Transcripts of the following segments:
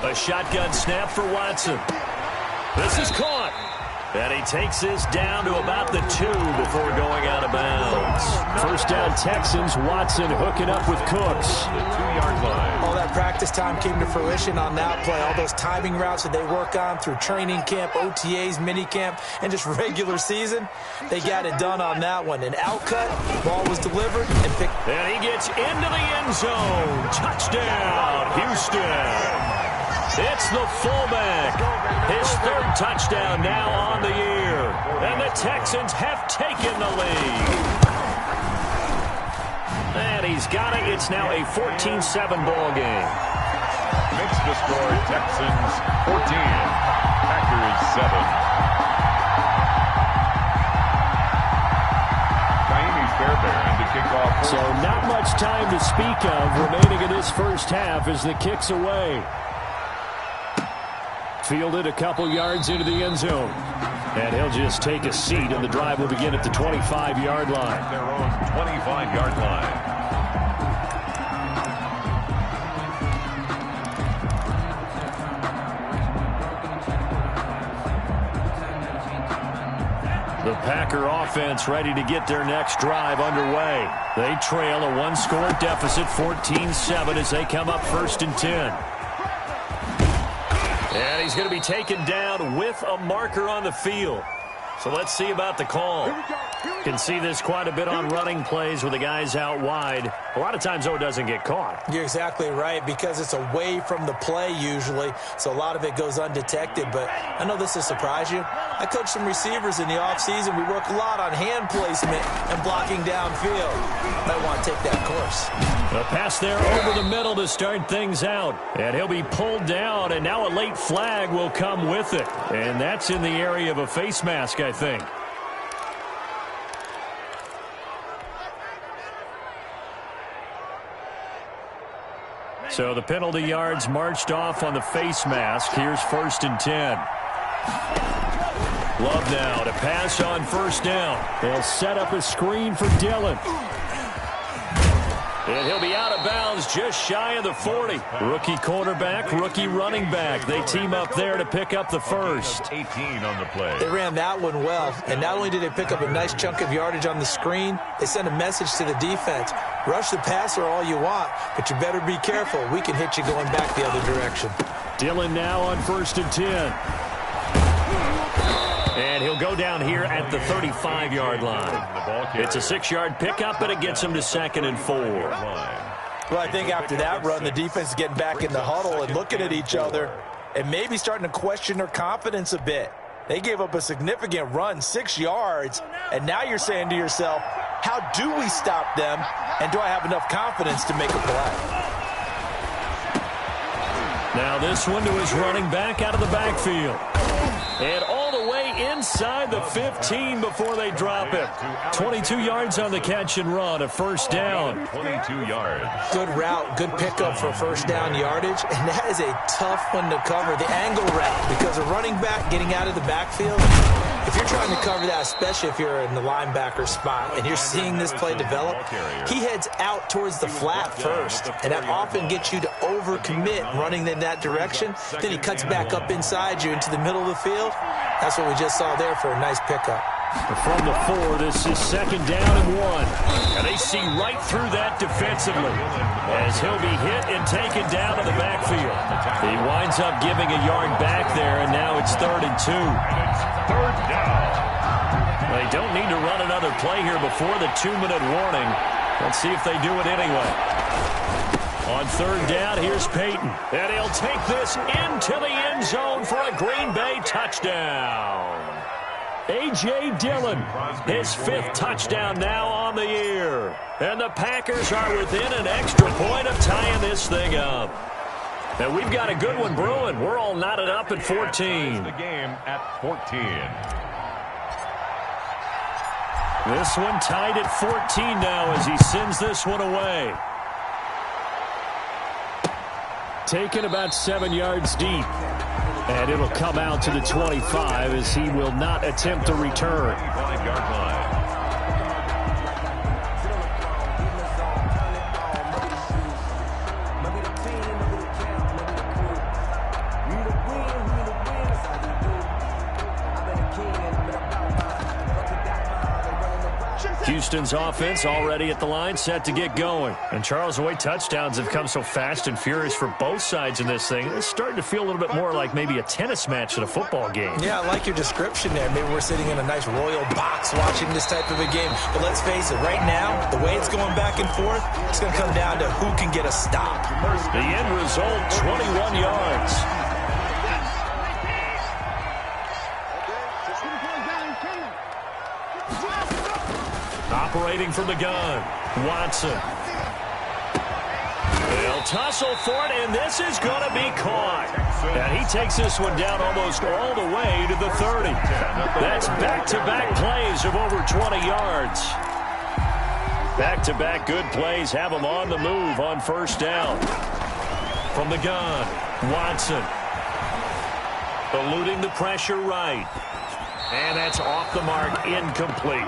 A shotgun snap for Watson. This is caught. And he takes this down to about the 2 before going out of bounds. First down Texans. Watson hooking up with Cooks. The 2-yard line. All that practice time came to fruition on that play. All those timing routes that they work on through training camp, OTAs, minicamp, and just regular season, they got it done on that one. An outcut, ball was delivered, and picked. And he gets into the end zone. Touchdown, Houston. It's the fullback. His 3rd touchdown now on the year. And the Texans have taken the lead. And he's got it. It's now a 14-7 ball game. Makes the score Texans 14, Packers 7. Fairbairn to kick off. So not much time to speak of remaining in this first half as the kick's away. Fielded a couple yards into the end zone. And he'll just take a seat, and the drive will begin at the 25-yard line. Their own 25-yard line. The Packer offense ready to get their next drive underway. They trail a 1-score deficit, 14-7, as they come up 1st and 10. And he's going to be taken down with a marker on the field. So let's see about the call. Can see this quite a bit on running plays with the guys out wide. A lot of times, though, it doesn't get caught. You're exactly right, because it's away from the play usually, so a lot of it goes undetected. But I know this will surprise you. I coach some receivers in the offseason. We work a lot on hand placement and blocking downfield. Might want to take that course. A pass there over the middle to start things out. And he'll be pulled down, and now a late flag will come with it. And that's in the area of a face mask, I think. So the penalty yards marched off on the face mask. Here's 1st and 10. Love now to pass on 1st down. They'll set up a screen for Dillon. And he'll be out of bounds just shy of the 40. Rookie quarterback, rookie running back. They team up there to pick up the first. 18 on the play. They ran that one well. And not only did they pick up a nice chunk of yardage on the screen, they sent a message to the defense. Rush the passer all you want, but you better be careful. We can hit you going back the other direction. Dillon now on 1st and 10. And he'll go down here at the 35-yard line. It's a 6-yard pickup, but it gets him to 2nd and 4. Well, I think after that run, the defense is getting back in the huddle and looking at each other and maybe starting to question their confidence a bit. They gave up a significant run, 6 yards, and now you're saying to yourself, how do we stop them, and do I have enough confidence to make a play? Now this one to his running back out of the backfield. And all the way inside the 15 before they drop it. 22 yards on the catch and run, a 1st down. 22 yards. Good route, good pickup for 1st down yardage, and that is a tough one to cover, the angle route, because a running back getting out of the backfield, if you're trying to cover that, especially if you're in the linebacker spot and you're seeing this play develop, he heads out towards the flat first, and that often gets you to overcommit running in that direction. Then he cuts back up inside you into the middle of the field. That's what we just saw there for a nice pickup. From the 4, this is 2nd down and 1. And they see right through that defensively as he'll be hit and taken down to the backfield. He winds up giving a yard back there, and now it's 3rd and 2. Third down. They don't need to run another play here before the 2-minute warning. Let's see if they do it anyway. On 3rd down, here's Peyton. And he'll take this into the end zone for a Green Bay touchdown. A.J. Dillon, his 5th touchdown now on the year. And the Packers are within an extra point of tying this thing up. And we've got a good one brewing. We're all knotted up at 14. The game at 14. This one tied at 14 now as he sends this one away. Taken about 7 yards deep. And it'll come out to the 25 as he will not attempt a return. 25-yard line. Houston's offense already at the line, set to get going. And Charles, the way touchdowns have come so fast and furious for both sides in this thing, it's starting to feel a little bit more like maybe a tennis match at a football game. Yeah, I like your description there. Maybe we're sitting in a nice royal box watching this type of a game. But let's face it, right now, the way it's going back and forth, it's going to come down to who can get a stop. The end result, 21 yards. Operating from the gun, Watson. They'll tussle for it, and this is going to be caught. And he takes this one down almost all the way to the 30. That's back-to-back plays of over 20 yards. Back-to-back good plays have him on the move on first down. From the gun, Watson. Eluding the pressure right. And that's off the mark, incomplete.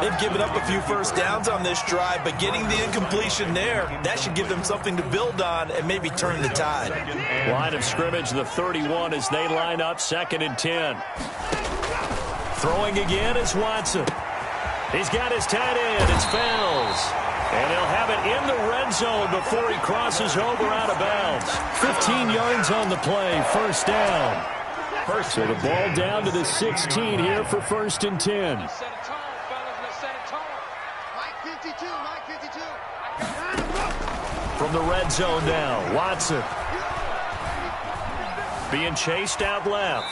They've given up a few first downs on this drive, but getting the incompletion there, that should give them something to build on and maybe turn the tide. Line of scrimmage, the 31 as they line up, 2nd and 10. Throwing again is Watson. He's got his tight end. It's Fells. And he'll have it in the red zone before he crosses over out of bounds. 15 yards on the play, first down. So the ball down to the 16 here for 1st and 10. From the red zone now, Watson. Being chased out left.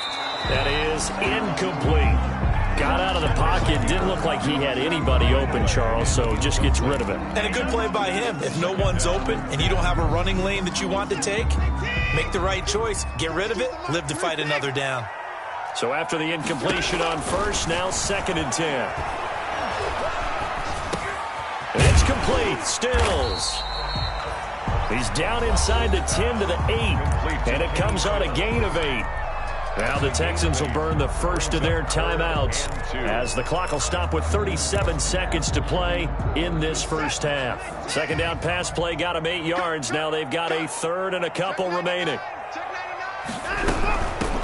That is incomplete. Got out of the pocket. Didn't look like he had anybody open, Charles, so just gets rid of it. And a good play by him. If no one's open and you don't have a running lane that you want to take, make the right choice. Get rid of it. Live to fight another down. So after the incompletion on first, now 2nd and 10. It's complete. Stills. He's down inside the 10 to the 8. And it comes on a gain of 8. Now the Texans will burn the first of their timeouts as the clock will stop with 37 seconds to play in this first half. 2nd down pass play got them 8 yards. Now they've got a 3rd and a couple remaining.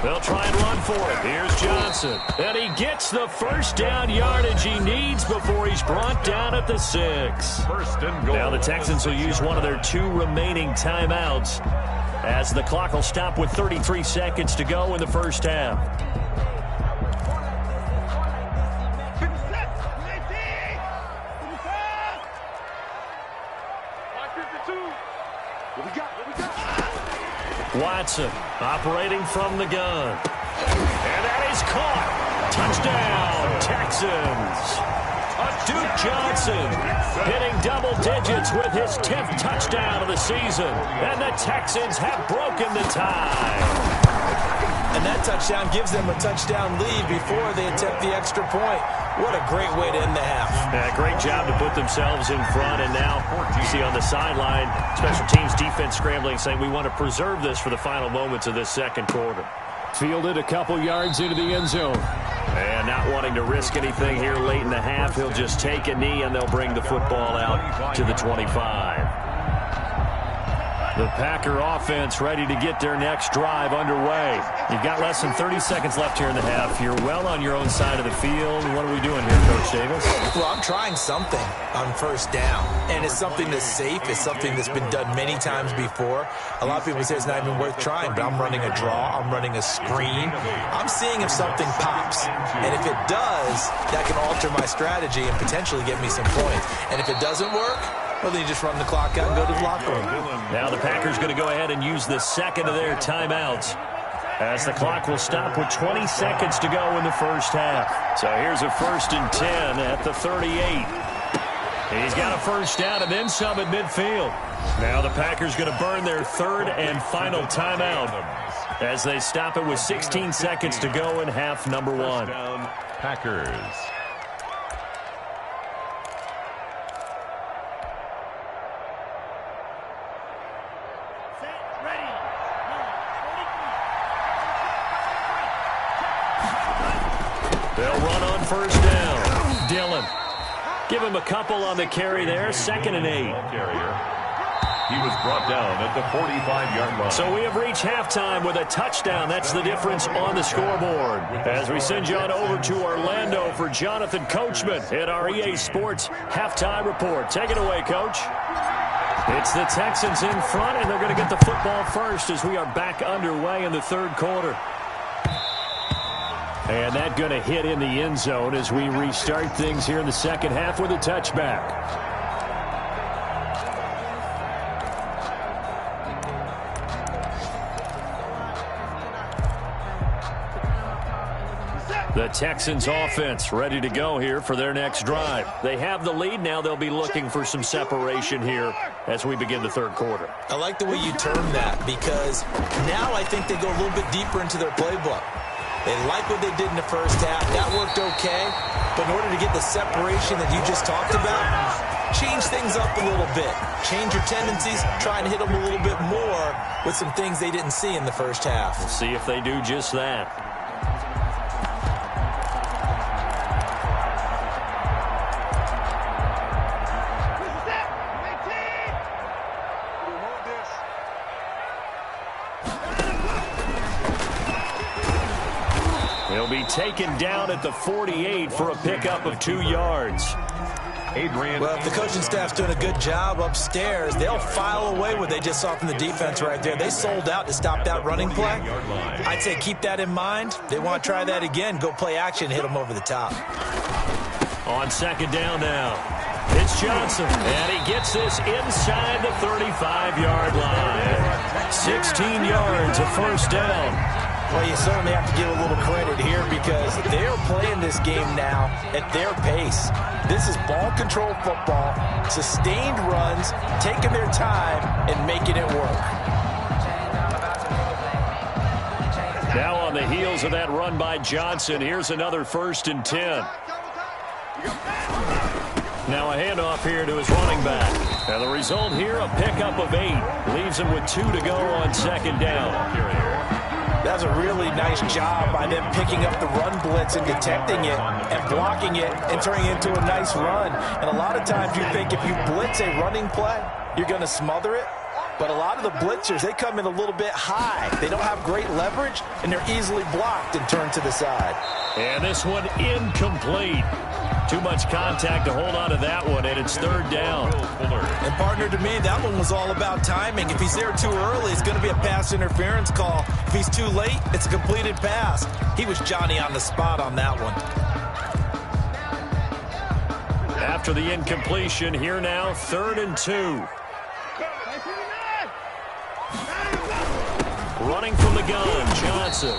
They'll try and run for it. Here's Johnson. And he gets the first down yardage he needs before he's brought down at the 6. 1st and goal. Now the Texans will use one of their 2 remaining timeouts as the clock will stop with 33 seconds to go in the first half. Watson operating from the gun. And that is caught. Touchdown, Texans. Duke Johnson hitting double digits with his 10th touchdown of the season. And the Texans have broken the tie. And that touchdown gives them a touchdown lead before they attempt the extra point. What a great way to end the half. Yeah, great job to put themselves in front. And now you see on the sideline, special teams defense scrambling, saying we want to preserve this for the final moments of this 2nd quarter. Fielded a couple yards into the end zone. And not wanting to risk anything here late in the half, he'll just take a knee and they'll bring the football out to the 25. The Packer offense ready to get their next drive underway. You've got less than 30 seconds left here in the half. You're well on your own side of the field. What are we doing here, Coach Davis? Well, I'm trying something on first down. And it's something that's safe. It's something that's been done many times before. A lot of people say it's not even worth trying, but I'm running a draw. I'm running a screen. I'm seeing if something pops. And if it does, that can alter my strategy and potentially get me some points. And if it doesn't work, well, then you just run the clock out and go to the locker room. Now the Packers going to go ahead and use the 2nd of their timeouts as the clock will stop with 20 seconds to go in the first half. So here's a 1st and 10 at the 38. He's got a first down and then some at midfield. Now the Packers going to burn their 3rd and final timeout as they stop it with 16 seconds to go in half number 1. Packers. They'll run on first down. Dillon. Give him a couple on the carry there. 2nd and 8. He was brought down at the 45-yard line. So we have reached halftime with a touchdown. That's the difference on the scoreboard. As we send you on over to Orlando for Jonathan Coachman at our EA Sports Halftime Report. Take it away, Coach. It's the Texans in front, and they're going to get the football first as we are back underway in the third quarter. And that's going to hit in the end zone as we restart things here in the second half with a touchback. The Texans offense ready to go here for their next drive. They have the lead. Now they'll be looking for some separation here as we begin the third quarter. I like the way you term that because now I think they go a little bit deeper into their playbook. They like what they did in the first half. That worked okay. But in order to get the separation that you just talked about, change things up a little bit. Change your tendencies. Try and hit them a little bit more with some things they didn't see in the first half. We'll see if they do just that. He'll be taken down at the 48 for a pickup of 2 yards. Well, if the coaching staff's doing a good job upstairs, they'll file away what they just saw from the defense right there. They sold out to stop that running play. I'd say keep that in mind. They want to try that again. Go play action, hit them over the top. On second down now, it's Johnson, and he gets this inside the 35-yard line. 16 yards, a first down. Well, you certainly have to give a little credit here because they're playing this game now at their pace. This is ball control football, sustained runs, taking their time and making it work. Now on the heels of that run by Johnson, here's another 1st and 10. Now a handoff here to his running back. And the result here, a pickup of 8. Leaves him with 2 to go on second down. That's a really nice job by them picking up the run blitz and detecting it and blocking it and turning it into a nice run. And a lot of times you think if you blitz a running play, you're going to smother it. But a lot of the blitzers, they come in a little bit high. They don't have great leverage, and they're easily blocked and turned to the side. And this one incomplete. Too much contact to hold on to that one, and it's 3rd down. And, partner, to me, that one was all about timing. If he's there too early, it's going to be a pass interference call. If he's too late, it's a completed pass. He was Johnny on the spot on that one. After the incompletion, here now, 3rd and 2. Running from the gun, Johnson.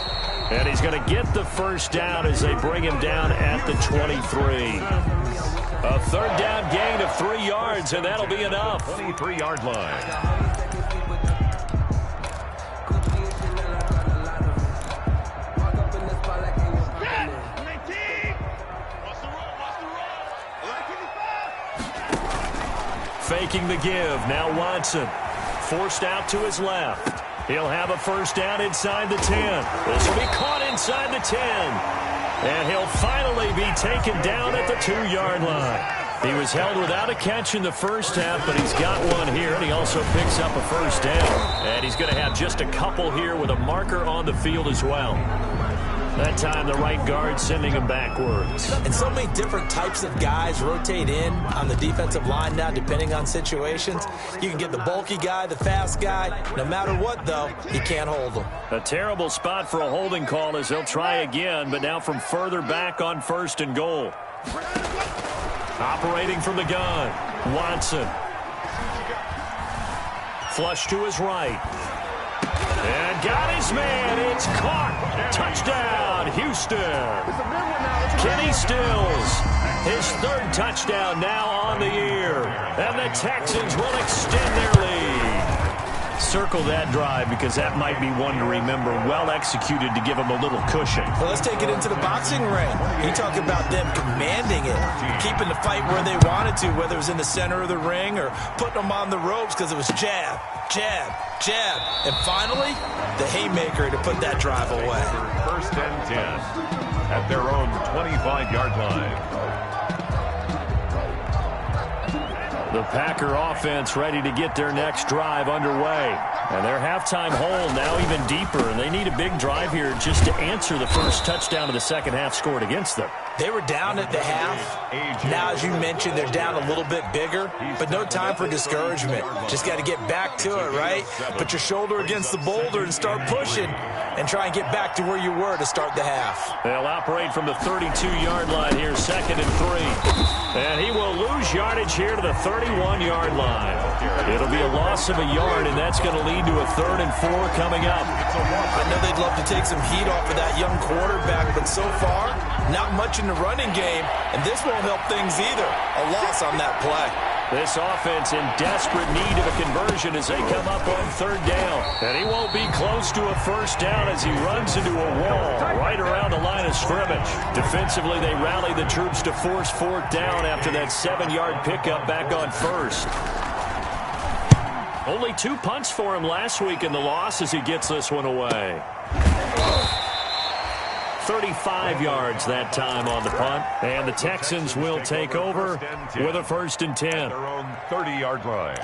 And he's going to get the first down as they bring him down at the 23. A 3rd down gain of 3 yards, and that'll be enough. 23-yard line. Faking the give. Now Watson. Forced out to his left. He'll have a first down inside the 10. This will be caught inside the 10. And he'll finally be taken down at the 2-yard line. He was held without a catch in the first half, but he's got one here, and he also picks up a first down. And he's going to have just a couple here with a marker on the field as well. That time, the right guard sending him backwards. And so many different types of guys rotate in on the defensive line now, depending on situations. You can get the bulky guy, the fast guy. No matter what, though, he can't hold them. A terrible spot for a holding call as they'll try again, but now from further back on 1st and goal. Operating from the gun, Watson. Flush to his right. And got his man. It's caught. Touchdown, Houston. Kenny Stills, his 3rd touchdown now on the year. And the Texans will extend their lead. Circle that drive because that might be one to remember. Well executed to give them a little cushion. Well, let's take it into the boxing ring. You talk about them commanding it, keeping the fight where they wanted to, whether it was in the center of the ring or putting them on the ropes because it was jab, jab, jab. And finally, the haymaker to put that drive away. 1st and 10 at their own 25-yard line. The Packer offense ready to get their next drive underway. And their halftime hole now even deeper, and they need a big drive here just to answer the first touchdown of the second half scored against them. They were down at the half. Now, as you mentioned, they're down a little bit bigger, but no time for discouragement. Just got to get back to it, right? Put your shoulder against the boulder and start pushing and try and get back to where you were to start the half. They'll operate from the 32-yard line here, 2nd and 3. And he will lose yardage here to the 31-yard line. It'll be a loss of a yard, and that's going to lead to a 3rd and 4 coming up. I know they'd love to take some heat off of that young quarterback, but so far, not much in the running game, and this won't help things either. A loss on that play. This offense in desperate need of a conversion as they come up on 3rd down. And he won't be close to a 1st down as he runs into a wall right around the line of scrimmage. Defensively, they rally the troops to force 4th down after that 7-yard pickup back on 1st. Only 2 punts for him last week in the loss as he gets this one away. 35 yards that time on the punt. And the Texans will take over with a 1st and 10. Their own 30-yard line.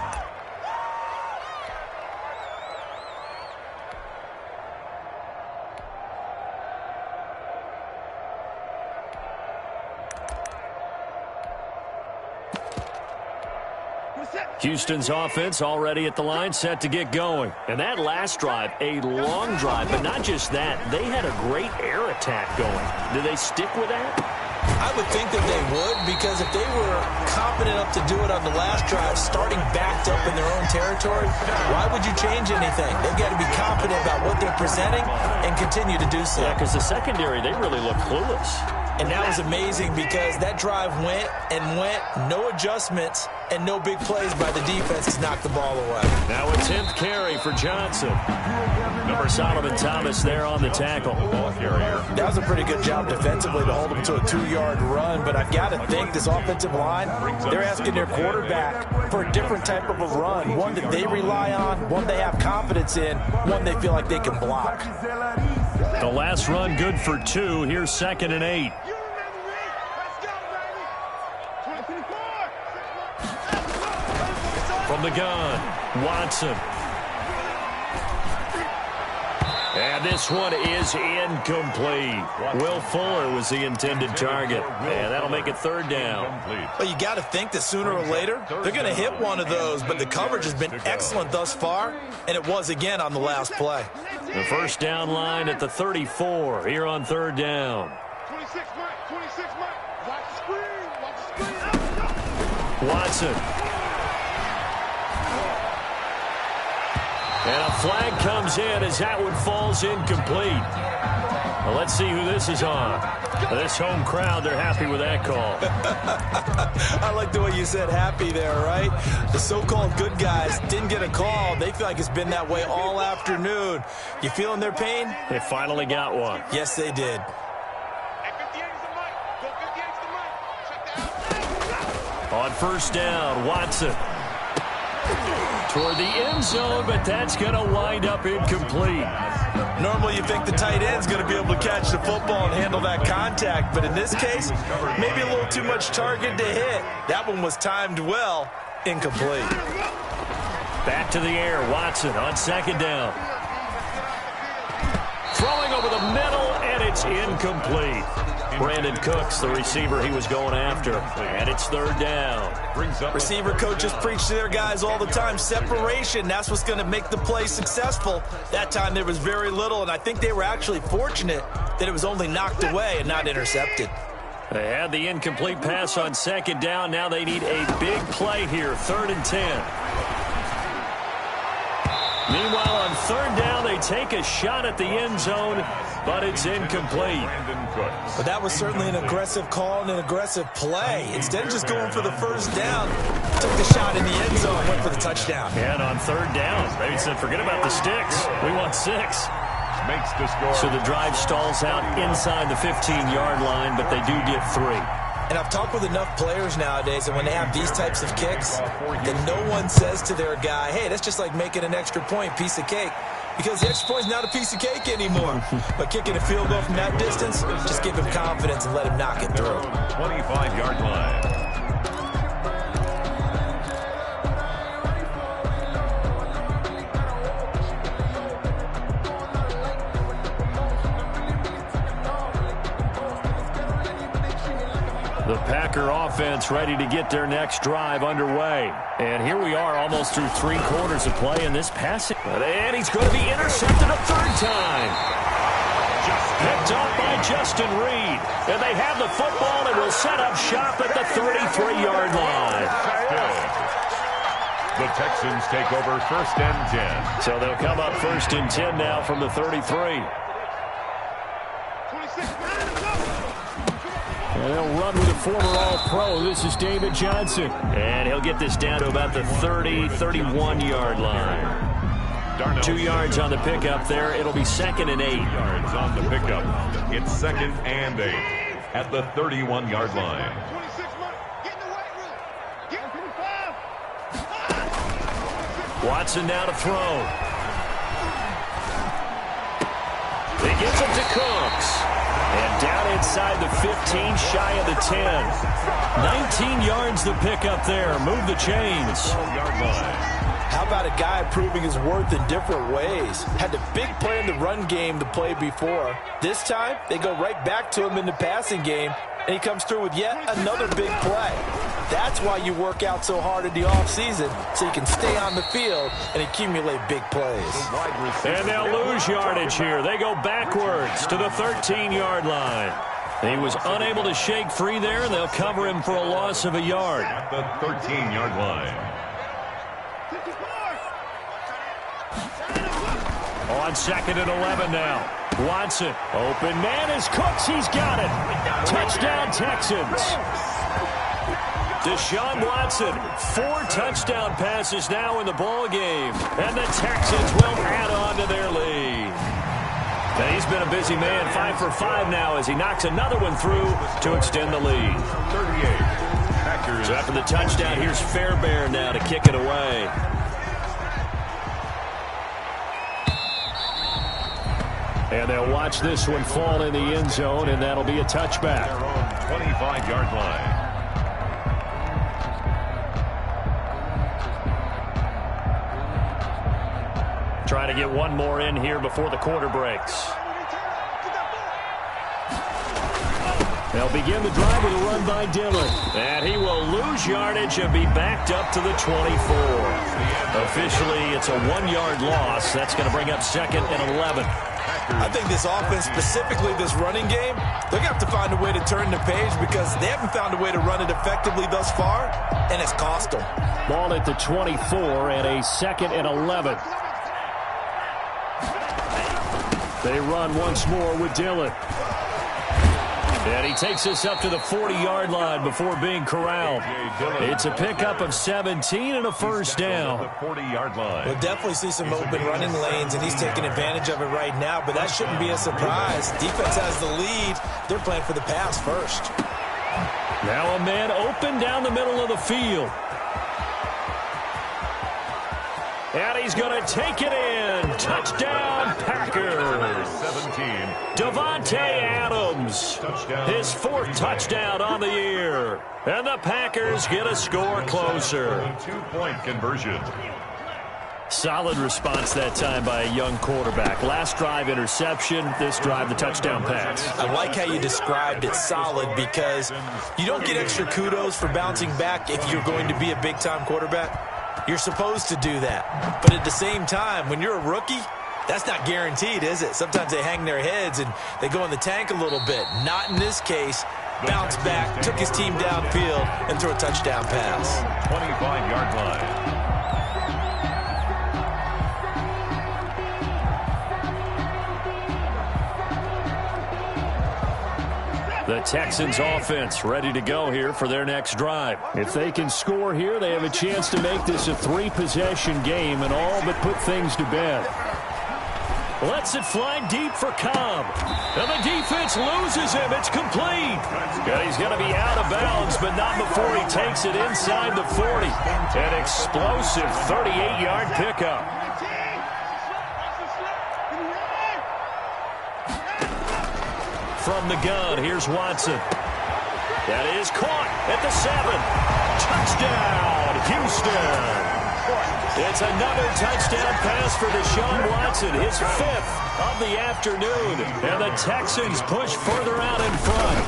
Houston's offense already at the line, set to get going. And that last drive, a long drive, but not just that. They had a great air attack going. Do they stick with that? I would think that they would, because if they were confident enough to do it on the last drive, starting backed up in their own territory, why would you change anything? They've got to be confident about what they're presenting and continue to do so. Yeah, because the secondary, they really look clueless. And that was amazing because that drive went and went, no adjustments, and no big plays by the defense to knock the ball away. Now a 10th carry for Johnson. Number Solomon Thomas there on the tackle. That was a pretty good job defensively to hold him to a 2-yard run, but I've got to think this offensive line, they're asking their quarterback for a different type of a run, one that they rely on, one they have confidence in, one they feel like they can block. The last run good for 2. Here's 2nd and 8. From the gun, Watson. And this one is incomplete. Will Fuller was the intended target. And that'll make it 3rd down. Well, you got to think that sooner or later, they're going to hit one of those, but the coverage has been excellent thus far, and it was again on the last play. The 1st down line at the 34 here on 3rd down. 26 Mike. Watch the screen. Watson. And a flag comes in as that one falls incomplete. Well, let's see who this is on. This home crowd, they're happy with that call. I like the way you said happy there, right? The so-called good guys didn't get a call. They feel like it's been that way all afternoon. You feeling their pain? They finally got one. Yes, they did. On 1st down, Watson. Toward the end zone, but that's going to wind up incomplete. Normally you think the tight end's going to be able to catch the football and handle that contact, but in this case, maybe a little too much target to hit. That one was timed well, incomplete. Back to the air, Watson on 2nd down. Throwing over the middle, and it's incomplete. Brandon Cooks, the receiver he was going after, and it's 3rd down. Receiver coaches preach to their guys all the time. Separation, that's what's going to make the play successful. That time there was very little, and I think they were actually fortunate that it was only knocked away and not intercepted. They had the incomplete pass on 2nd down. Now they need a big play here, 3rd and 10. Meanwhile, on 3rd down, they take a shot at the end zone, but it's incomplete. But that was certainly an aggressive call and an aggressive play. Instead of just going for the 1st down, took the shot in the end zone, went for the touchdown. And on 3rd down, they said, forget about the sticks. We want 6. Makes the score. So the drive stalls out inside the 15-yard line, but they do get 3. And I've talked with enough players nowadays, and when they have these types of kicks, then no one says to their guy, hey, that's just like making an extra point, piece of cake. Because the extra point's not a piece of cake anymore. But kicking a field goal from that distance, just give him confidence and let him knock it through. 25-yard line. Packer offense ready to get their next drive underway. And here we are almost through 3 quarters of play in this passing. And he's going to be intercepted a 3rd time. Picked off by Justin Reed. And they have the football and will set up shop at the 33-yard line. The Texans take over 1st and 10. So they'll come up 1st and 10 now from the 33. And they'll run with a former All-Pro. This is David Johnson. And he'll get this down to about the 31-yard line. 2 yards on the pickup there. It'll be 2nd and 8. 2 yards on the pickup. It's 2nd and 8 at the 31-yard line. Watson now to throw. He gives it to Cooks. And down inside the 15, shy of the 10. 19 yards the pickup there. Move the chains. How about a guy proving his worth in different ways? Had the big play in the run game the play before. This time, they go right back to him in the passing game, and he comes through with yet another big play. That's why you work out so hard in the offseason, so you can stay on the field and accumulate big plays. And they'll lose yardage here. They go backwards to the 13-yard line. He was unable to shake free there, and they'll cover him for a loss of a yard. At the 13-yard line. On 2nd and 11 now. Watson, open man is Cooks. He's got it. Touchdown, Texans. Deshaun Watson, 4 touchdown passes now in the ball game, and the Texans will add on to their lead. And he's been a busy man, 5 for 5 now as he knocks another one through to extend the lead. 38. Packers. So after the touchdown, here's Fairbairn now to kick it away. And they'll watch this one fall in the end zone, and that'll be a touchback. Their own 25-yard line. Trying to get one more in here before the quarter breaks. They'll begin the drive with a run by Dillon. And he will lose yardage and be backed up to the 24. Officially, it's a 1-yard loss. That's going to bring up 2nd and 11. I think this offense, specifically this running game, they're going to have to find a way to turn the page because they haven't found a way to run it effectively thus far, and it's cost them. Ball at the 24 and a 2nd and 11. They run once more with Dillon. And he takes us up to the 40-yard line before being corralled. It's a pickup of 17 and a first down. 40-yard line. We'll definitely see some open running lanes, and he's taking advantage of it right now, but that shouldn't be a surprise. Defense has the lead. They're playing for the pass first. Now a man open down the middle of the field. And he's going to take it in. Touchdown, Packers. 17. Davante Adams. Touchdown. His 4th touchdown on the year. And the Packers get a score closer. 2-point conversion. Solid response that time by a young quarterback. Last drive, interception. This drive, the touchdown pass. I like how you described it solid because you don't get extra kudos for bouncing back if you're going to be a big-time quarterback. You're supposed to do that. But at the same time, when you're a rookie, that's not guaranteed, is it? Sometimes they hang their heads and they go in the tank a little bit. Not in this case. Bounced back, took his team downfield, and threw a touchdown pass. 25-yard line. The Texans offense ready to go here for their next drive. If they can score here, they have a chance to make this a 3-possession game and all but put things to bed. Lets it fly deep for Cobb. And the defense loses him. It's complete. And he's going to be out of bounds, but not before he takes it inside the 40. An explosive 38-yard pickup. From the gun, here's Watson. That is caught at the 7. Touchdown, Houston. It's another touchdown pass for Deshaun Watson, his 5th of the afternoon. And the Texans push further out in front.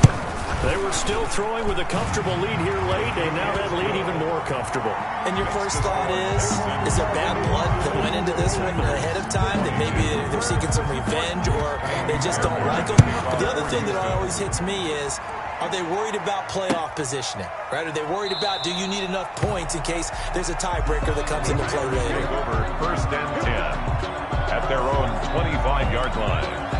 They were still throwing with a comfortable lead here late, and now that lead even more comfortable. And your first thought is there bad blood that went into this one ahead of time, that maybe they're seeking some revenge or they just don't like them? But the other thing that always hits me is, are they worried about playoff positioning? Right? Are they worried about, do you need enough points in case there's a tiebreaker that comes into play later? Over 1st and 10 at their own 25-yard line.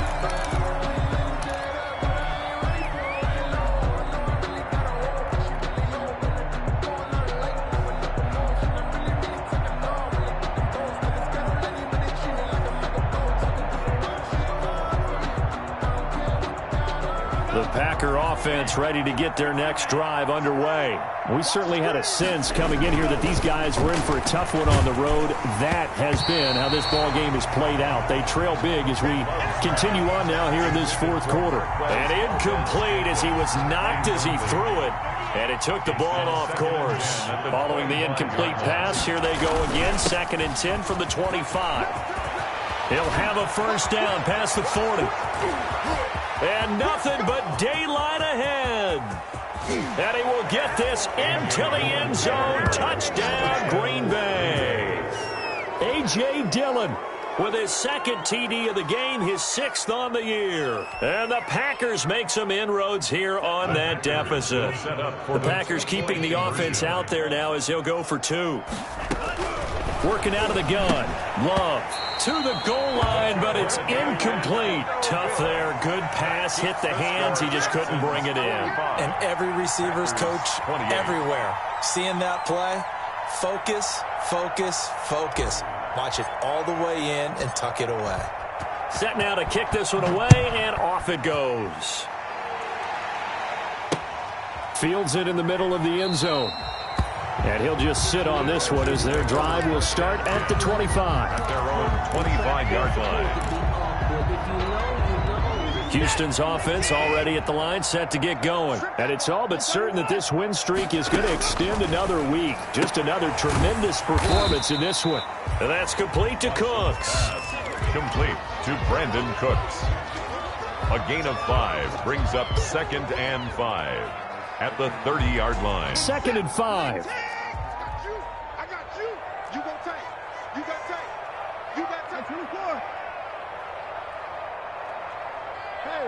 The Packer offense ready to get their next drive underway. We certainly had a sense coming in here that these guys were in for a tough one on the road. That has been how this ball game has played out. They trail big as we continue on now here in this fourth quarter. And incomplete as he was knocked as he threw it. And it took the ball off course. Following the incomplete pass, here they go again. 2nd and 10 from the 25. He'll have a first down past the 40. And nothing but daylight ahead. And he will get this into the end zone. Touchdown, Green Bay. A.J. Dillon with his 2nd TD of the game, his 6th on the year. And the Packers make some inroads here on that deficit. The Packers keeping the offense out there now as he'll go for 2. Working out of the gun. Love to the goal line, but it's incomplete. Tough there. Good pass. Hit the hands. He just couldn't bring it in. And every receiver's coach everywhere. Seeing that play, focus, focus, focus. Watch it all the way in and tuck it away. Set now to kick this one away, and off it goes. Fields it in the middle of the end zone. And he'll just sit on this one as their drive will start at the 25. At their own 25-yard line. Houston's offense already at the line, set to get going. And it's all but certain that this win streak is going to extend another week. Just another tremendous performance in this one. And that's complete to Cooks. Complete to Brandon Cooks. A gain of 5 brings up 2nd and 5 at the 30-yard line. 2nd and 5. I got you. You got take. You got take. You got take. 24. Hey,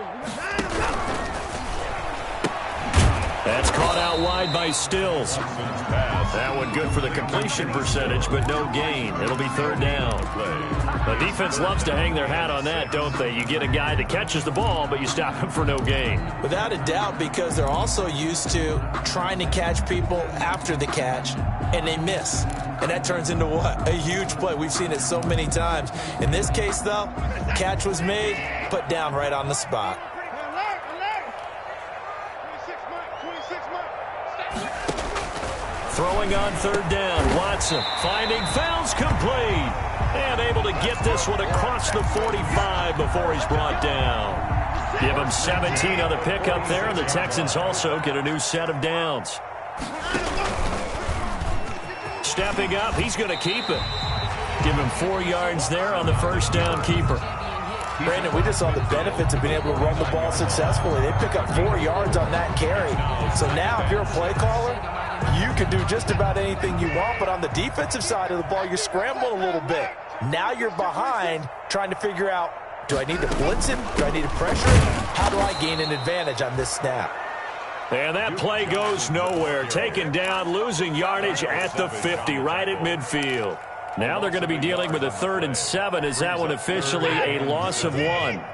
That's caught out wide by Stills. That one good for the completion percentage, but no gain. It'll be 3rd down. The defense loves to hang their hat on that, don't they? You get a guy that catches the ball, but you stop him for no gain. Without a doubt, because they're also used to trying to catch people after the catch, and they miss. And that turns into what? A huge play. We've seen it so many times. In this case, though, catch was made, put down right on the spot. Throwing on 3rd down. Watson finding Fouls complete. And able to get this one across the 45 before he's brought down. Give him 17 on the pickup there, and the Texans also get a new set of downs. Stepping up, he's going to keep it. Give him 4 yards there on the first down keeper. Brandon, we just saw the benefits of being able to run the ball successfully. They pick up 4 yards on that carry. So now if you're a play caller, you can do just about anything you want, but on the defensive side of the ball, you scramble a little bit. Now you're behind trying to figure out, do I need to blitz him? Do I need to pressure him? How do I gain an advantage on this snap? And that play goes nowhere. Taken down, losing yardage at the 50, right at midfield. Now they're going to be dealing with a 3rd and 7 as that one officially a loss of 1.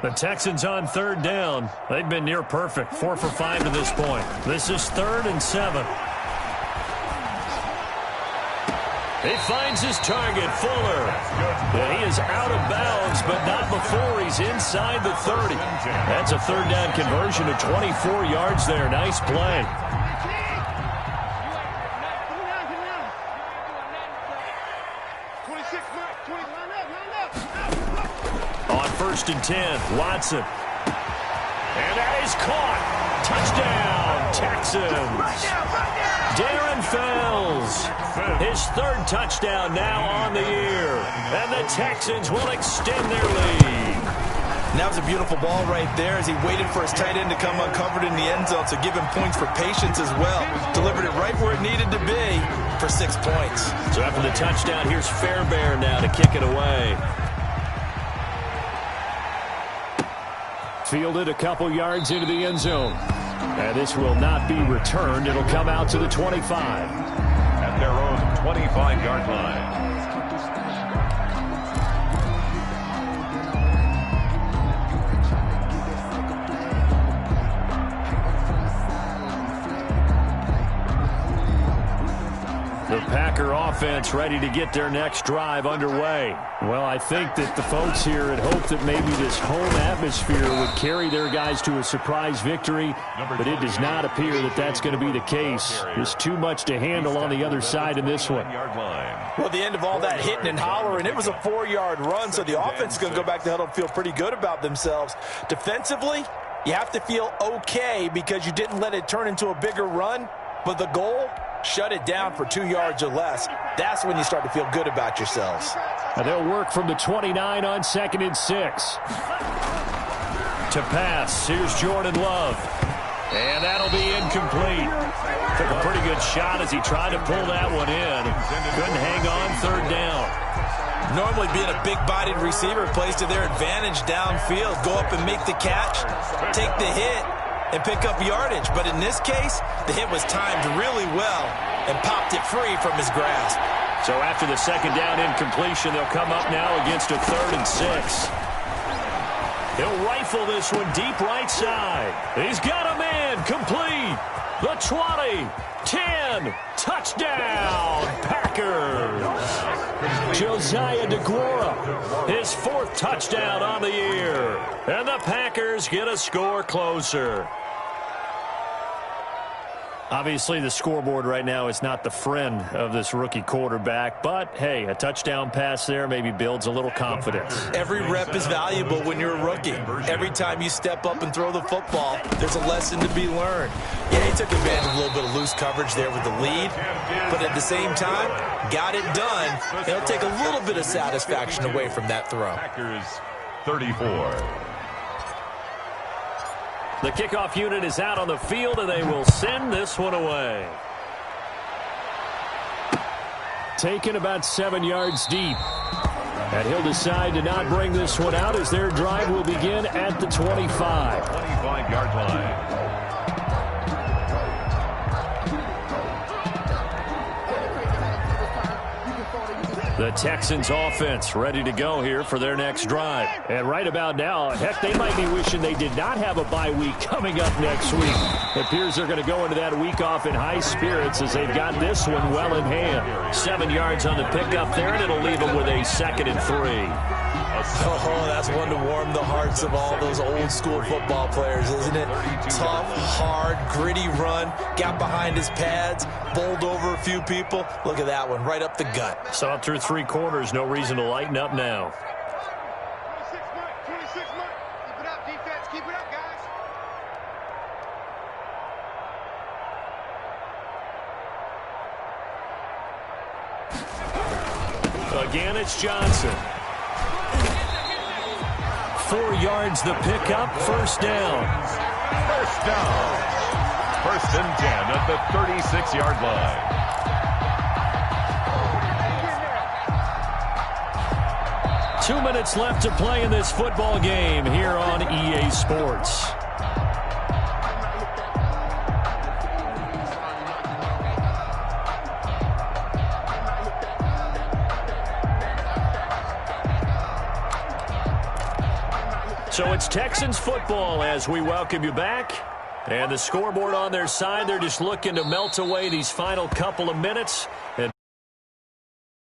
The Texans on 3rd down. They've been near perfect, 4 for 5 to this point. This is 3rd and 7. He finds his target, Fuller. And he is out of bounds, but not before he's inside the 30. That's a 3rd down conversion of 24 yards there. Nice play. On 1st and 10, Watson. And that is caught. Touchdown, Texans. Darren Fells. His 3rd touchdown now on the year. And the Texans will extend their lead. And that was a beautiful ball right there as he waited for his tight end to come uncovered in the end zone, so give him points for patience as well. Delivered it right where it needed to be for 6 points. So after the touchdown, here's Fairbairn now to kick it away. Fielded a couple yards into the end zone. And this will not be returned. It'll come out to the 25. At their own 25-yard line. The Packer offense ready to get their next drive underway. Well, I think that the folks here had hoped that maybe this home atmosphere would carry their guys to a surprise victory, but it does not appear that that's going to be the case. There's too much to handle on the other side in this one. Well, at the end of all that hitting and hollering, it was a 4-yard run, so the offense is going to go back to the huddle and feel pretty good about themselves. Defensively, you have to feel okay because you didn't let it turn into a bigger run, but the goal, shut it down for 2 yards or less. That's when you start to feel good about yourselves. And they'll work from the 29 on 2nd and 6. To pass, here's Jordan Love. And that'll be incomplete. Took a pretty good shot as he tried to pull that one in. Couldn't hang on 3rd down. Normally being a big-bodied receiver plays to their advantage downfield. Go up and make the catch, take the hit, and pick up yardage. But in this case, the hit was timed really well and popped it free from his grasp. So after the 2nd down incompletion, they'll come up now against a 3rd and 6. He'll rifle this one deep right side. He's got a man complete. The 20, 10, touchdown, Packers. Josiah DeGuara, his 4th touchdown on the year. And the Packers get a score closer. Obviously, the scoreboard right now is not the friend of this rookie quarterback, but, hey, a touchdown pass there maybe builds a little confidence. Every rep is valuable when you're a rookie. Every time you step up and throw the football, there's a lesson to be learned. Yeah, he took advantage of a little bit of loose coverage there with the lead, but at the same time, got it done. It'll take a little bit of satisfaction away from that throw. Packers 34. The kickoff unit is out on the field, and they will send this one away. Taken about 7 yards deep. And he'll decide to not bring this one out as their drive will begin at the 25. 25-yard line. The Texans offense ready to go here for their next drive. And right about now, heck, they might be wishing they did not have a bye week coming up next week. It appears they're going to go into that week off in high spirits as they've got this one well in hand. 7 yards on the pickup there, and it'll leave them with a 2nd and 3. Oh, that's one to warm the hearts of all those old school football players, isn't it? Tough, hard, gritty run, got behind his pads, bowled over a few people. Look at that one, right up the gut. So up through 3 quarters, no reason to lighten up now. 26 months. Keep it up, defense. Keep it up, guys. Again, it's Johnson. 4 yards the pickup, 1st down. 1st down. 1st and 10 at the 36-yard line. Two minutes left to play in this football game here on EA Sports. So it's Texans football as we welcome you back. And the scoreboard on their side, they're just looking to melt away these final couple of minutes. And